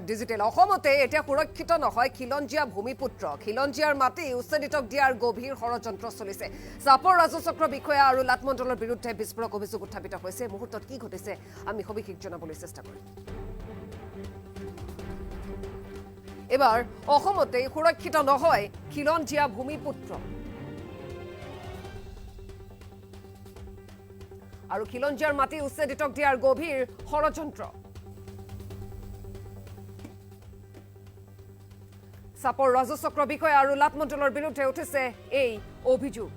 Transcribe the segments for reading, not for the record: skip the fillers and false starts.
digital অসমতে এতিয়া সুৰক্ষিত নহয় খিলঞ্জীয়া ভূমিপুত্ৰ খিলঞ্জীয়াৰ মাটি উচ্ছেদিতক দিয়াৰ গভীৰ ষড়যন্ত্ৰ চলিছে চাপৰ ৰাজচক্ৰ বিষয়া আৰু লাটমণ্ডলৰ বিৰুদ্ধে বিস্ফোৰক অভিযোগ উত্থাপিত হৈছে মুহূৰ্তত কি ঘটিছে আমি সবিশেষ জনাবলৈ চেষ্টা কৰিম এবাৰ অসমতে সুৰক্ষিত নহয় খিলঞ্জীয়া ভূমিপুত্ৰ আৰু খিলঞ্জীয়াৰ মাটি উচ্ছেদিতক দিয়াৰ গভীৰ ষড়যন্ত্ৰ চাপৰ ৰাজচক্ৰ বিষয়া আৰু লাটমণ্ডলৰ বিৰুদ্ধে উঠিছে এই অভিযোগ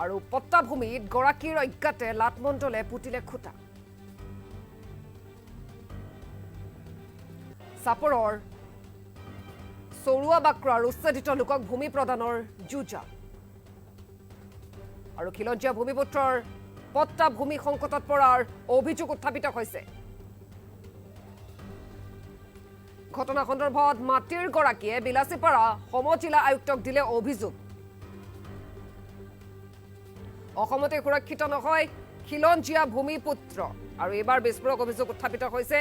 আৰু পট্টাভূমিত গৰাকীৰ অজ্ঞাতে লাটমণ্ডলে পুতিলে খুঁটা চাপৰৰ চৰুৱা বাক্ৰাৰ উচ্ছেদিত লোকক ভূমি প্ৰদানৰ যুঁজা আৰু খিলঞ্জীয়া ভূমিপুত্ৰৰ পট্টাভূমি সংকটত পৰাৰ অভিযোগ উত্থাপিত হৈছে ঘটনা সন্দৰ্ভত মাটিৰ গৰাকীয়ে বিলাসীপাৰা সমজিলা আয়ুক্তক দিলে অভিযোগ অসমতে সুৰক্ষিত নহয় খিলঞ্জীয়া ভূমিপুত্ৰ আৰু এবাৰ বিস্ফোৰক অভিযোগ উত্থাপিত হৈছে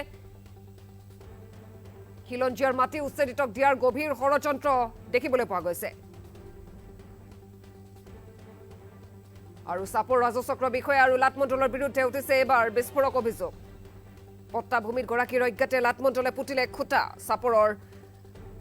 খিলঞ্জীয়াৰ মাটি উচ্ছেদিতক দিয়াৰ গভীৰ ষড়যন্ত্ৰ দেখিবলৈ পোৱা গৈছে আৰু চাপৰ ৰাজচক্ৰ বিষয়া আৰু লাটমণ্ডলৰ বিৰুদ্ধে উঠিছে এবাৰ বিস্ফোৰক অভিযোগ পট্টাভূমিত গৰাকীৰ অজ্ঞাতে লাটমণ্ডলে পুতিলে খুঁটা চাপৰৰ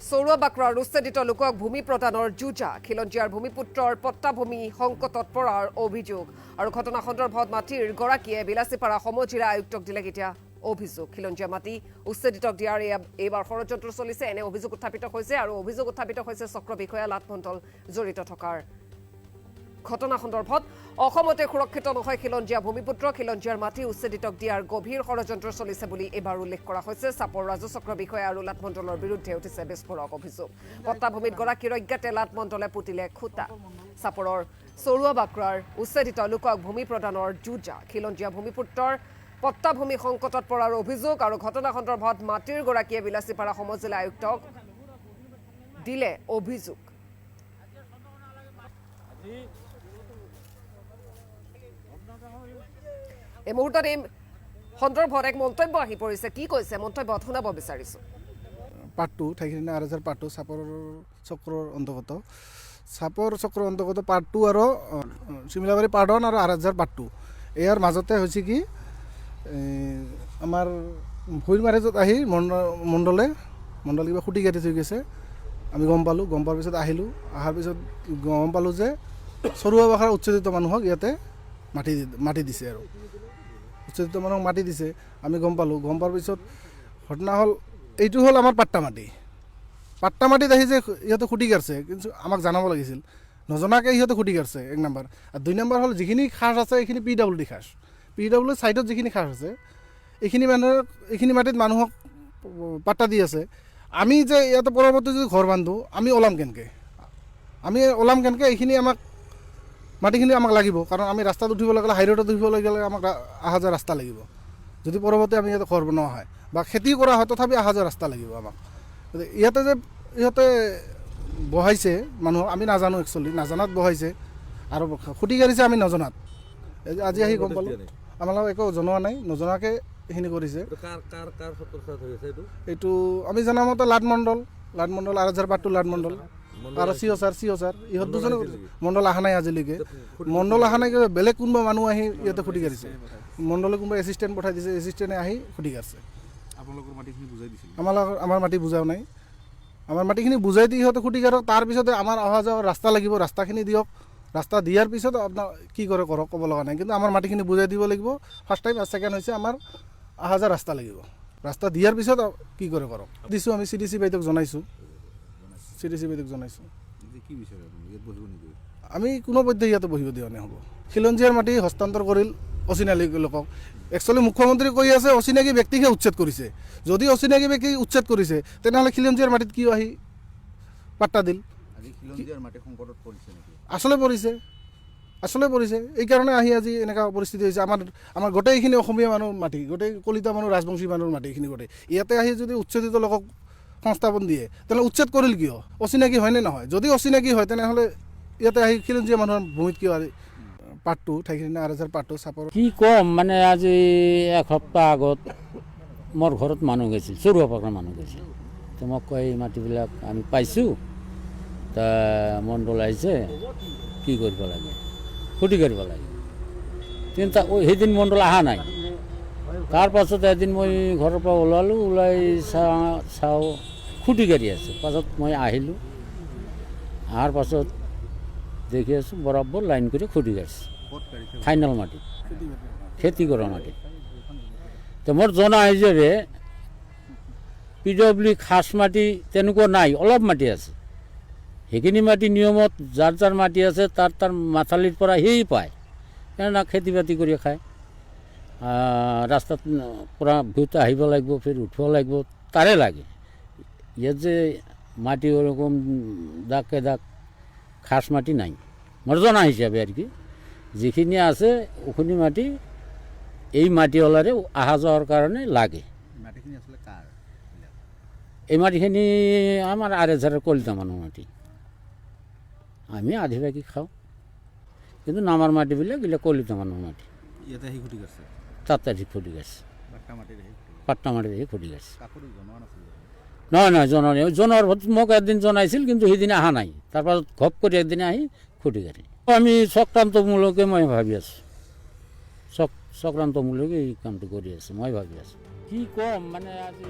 চৰুৱা বাক্ৰাৰ উচ্ছেদিত লোকক ভূমি প্ৰদানৰ যুঁজা খিলঞ্জীয়াৰ ভূমিপুত্ৰৰ পট্টাভূমি সংকটত পৰাৰ অভিযোগ আৰু ঘটনা সন্দৰ্ভত মাটিৰ গৰাকীয়ে বিলাসীপাৰা সমজিলা আয়ুক্তক দিলে কেতিয়া অভিযোগ খিলঞ্জীয়া মাটি উচ্ছেদিতক দিয়াৰ এইবাৰ ষড়যন্ত্ৰ চলিছে এনে অভিযোগ উত্থাপিত হৈছে আৰু অভিযোগ উত্থাপিত হৈছে চক্ৰ বিষয়া লাটমণ্ডল জড়িত থকাৰ ঘটনা সন্দৰ্ভত অসমতে সুৰক্ষিত নহয় খিলঞ্জীয়া ভূমিপুত্ৰ খিলঞ্জীয়াৰ মাটি উচ্ছেদিতক দিয়াৰ গভীৰ ষড়যন্ত্ৰ চলিছে বুলি এবাৰ উল্লেখ কৰা হৈছে চাপৰ ৰাজচক্ৰ বিষয়া আৰু লাটমণ্ডলৰ বিৰুদ্ধে উঠিছে বিস্ফোৰক অভিযোগ পট্টাভূমিত গৰাকীৰ অজ্ঞাতে লাটমণ্ডলে পুতিলে খুঁটা চাপৰৰ চৰুৱা বাক্ৰাৰ উচ্ছেদিত লোকক ভূমি প্ৰদানৰ যুঁজা খিলঞ্জীয়া ভূমিপুত্ৰৰ পট্টাভূমি সংকটত পৰাৰ অভিযোগ আৰু ঘটনা সন্দৰ্ভত মাটিৰ গৰাকীয়ে বিলাসীপাৰা সমজিলা আয়ুক্তক দিলে অভিযোগ এই মুহূৰ্তত এই সন্দৰ্ভত এক মন্তব্য আহি পৰিছে কি কৈছে মন্তব্যত শুনাব বিচাৰিছো পাৰ্ট 2 ঠাইখিনি আৰজাৰ পাৰ্ট 2 চাপৰ চক্ৰৰ অন্তৰ্গত পাৰ্ট 2 আৰু চিমলাবাৰী পাৰ্ট 1 আৰু আৰজাৰ পাৰ্ট 2 ইয়াৰ মাজতে হৈছে কি আমাৰ ভূঁইৰ মাৰিজত আহি মণ্ডলে কিবা খুটি কাটি থৈ গৈছে আমি গম পোৱাৰ পিছত আহিলোঁ অহাৰ পিছত গম পালোঁ যে চৰুৱা বাখাৰ উচ্ছেদিত মানুহক ইয়াতে মাটি দিছে আৰু উচ্ছেদিত মানুহক মাটি দিছে আমি গম পোৱাৰ পিছত ঘটনা হ'ল এইটো হ'ল আমাৰ পাট্টা মাটিত আহি যে ইহঁতে খুটি কাটছে কিন্তু আমাক জনাব লাগিছিল নজনাকৈ ইহঁতে খুটি কাটছে 1 নম্বৰ আৰু 2 নম্বৰ হ'ল যিখিনি খাজ আছে এইখিনি PWD খাজ PWD ছাইডত যিখিনি খাজ আছে এইখিনি মাটিত মানুহক পাট্টা দি আছে আমি যে ইয়াতে পৰৱৰ্তী যদি ঘৰ বান্ধো আমি ওলাম কেনেকৈ এইখিনি আমাক মাটিখিনি আমাক লাগিব কাৰণ আমি ৰাস্তাত উঠিবলৈ গ'লে হাইৰোডত উঠিবলৈ গ'লে আমাক অহা যোৱা ৰাস্তা লাগিব যদি পৰৱৰ্তী আমি ইয়াতে ঘৰ বনোৱা হয় বা খেতি কৰা হয় তথাপি অহা যোৱা ৰাস্তা লাগিব আমাক ইয়াতে যে ইহঁতে বহাইছে মানুহক আমি নাজানো একচুৱেলি নাজানাত বহাইছে আৰু খুটি কাঢ়িছে আমি নজনাত আজি আহি গম পালোঁ আমাক একো জনোৱা নাই নজনাকৈ এইখিনি কৰিছে এইটো আমি জনামতে লাটমণ্ডল আৰজাৰ পাৰ্ট 2 লাটমণ্ডল আৰু চিঅ' ছাৰ ইহঁত দুজনে মণ্ডল অহা নাই আজিলৈকে বেলেগ কোনোবা মানুহ আহি ইয়াতে খুটি কাঢ়িছে মণ্ডলে কোনোবা এছিষ্টেণ্ট পঠাই দিছে এছিষ্টেণ্টে আহি খুটি কাঢ়িছে আপোনালোকৰ মাটিখিনি বুজাই দিছিল আমাৰ মাটি বুজাও নাই আমাৰ মাটিখিনি বুজাই দি ইহঁতে খুটি কাঢ়ক তাৰপিছতে আমাৰ অহা যোৱা ৰাস্তা লাগিব ৰাস্তাখিনি দিয়ক ৰাস্তা দিয়াৰ পিছত আপোনাৰ কি কৰে কৰক ক'ব লগা নাই কিন্তু আমাৰ মাটিখিনি বুজাই দিব লাগিব ফাৰ্ষ্ট টাইম আৰু ছেকেণ্ড হৈছে আমাৰ অহা যোৱা ৰাস্তা লাগিব ৰাস্তা দিয়াৰ পিছত কি কৰে কৰক দিছোঁ আমি CDC বাইদেউক জনাইছোঁ আমি কোনো পধ্যে ইয়াতে বহিব দিয়া নহ'ব খিলঞ্জীয়াৰ মাটি হস্তান্তৰ কৰিল অচিনাকি লোকক একচুৱেলি মুখ্যমন্ত্ৰী কৈ আছে অচিনাকি ব্যক্তিকহে উচ্ছেদ কৰিছে যদি অচিনাকি ব্যক্তি উচ্ছেদ কৰিছে তেনেহ'লে খিলঞ্জীয়াৰ মাটিত কিয় আহি পাট্টা দিল আচলতে পৰিছে এইকাৰণে আহি আজি এনেকুৱা পৰিস্থিতি হৈছে আমাৰ গোটেইখিনি অসমীয়া মানুহ মাটি গোটেই কলিতা মানুহ ৰাজবংশী মানুহৰ মাটি এইখিনি গোটেই ইয়াতে আহি যদি উচ্ছেদিত লোকক সংস্থাপন দিয়ে তেনেহ'লে উচ্ছেদ কৰিল কিয় অচিনাকি হয়নে নহয় যদি অচিনাকি হয় তেনেহ'লে ইয়াতে আহি খিলঞ্জীয়া মানুহৰ ভূমিত কিয় পাৰ্টটো ঠাইখিনি আৰজাৰ পাৰ্টটো চাপৰ কি ক'ম মানে আজি এসপ্তাহ আগত মোৰ ঘৰত মানুহ গৈছিল চৰুৱা পাকৰ মানুহ গৈছিল তো মোক কয় এই মাটিবিলাক আমি পাইছোঁ তা মণ্ডল আহিছে কি কৰিব লাগে ক্ষতি কৰিব লাগে কিন্তু সেইদিন মণ্ডল অহা নাই তাৰপাছত এদিন মই ঘৰৰ পৰা ওলালোঁ ওলাই চাওঁ খুটি গাড়ী আছে পাছত মই আহিলোঁ অহাৰ পাছত দেখি আছোঁ বৰাবৰ লাইন কৰি খুটি গাড়ছে ফাইনেল মাটি খেতি কৰা মাটি তো মোৰ জনা হিচাপে PWD খাছ মাটি তেনেকুৱা নাই অলপ মাটি আছে সেইখিনি মাটি নিয়মত যাৰ যাৰ মাটি আছে তাৰ মাথালিৰ পৰা সেই পায় কেনেনা খেতি বাতি কৰি খায় ৰাস্তাত পৰা ভিউত আহিব লাগিব ফিৰ উঠিব লাগিব তাৰে লাগে ইয়াত যে মাটি ওৰকম দাগকে দাগ খাস মাটি নাই মোৰ জনা হিচাপে আর কি যিখিনি আছে ওখিনি মাটি এই মাটিওয়ালারে অহা যাওয়ার কারণে লাগে এই মাটিখিনি আমার আরেঝারের কলিতা মানুষ মাটি আমি আধিবাগী খাওঁ কিন্তু নামার মাটিবিলাক এগুলো কলিতা মানুষ মাটি তাতে আহি খুটি গেছে পাট্টা মাটিত আহি খুটি গেছে নহয় নহয় জনোৱাৰ মোক এদিন জনাইছিল কিন্তু সেইদিনা অহা নাই তাৰপাছত ঘপ কৰি একদিনে আহি খুটি কাটি আমি চক্ৰান্তমূলকে মই ভাবি আছোঁ চক্ৰান্তমূলকে এই কামটো কৰি আছোঁ মই ভাবি আছোঁ কি ক'ম মানে আজি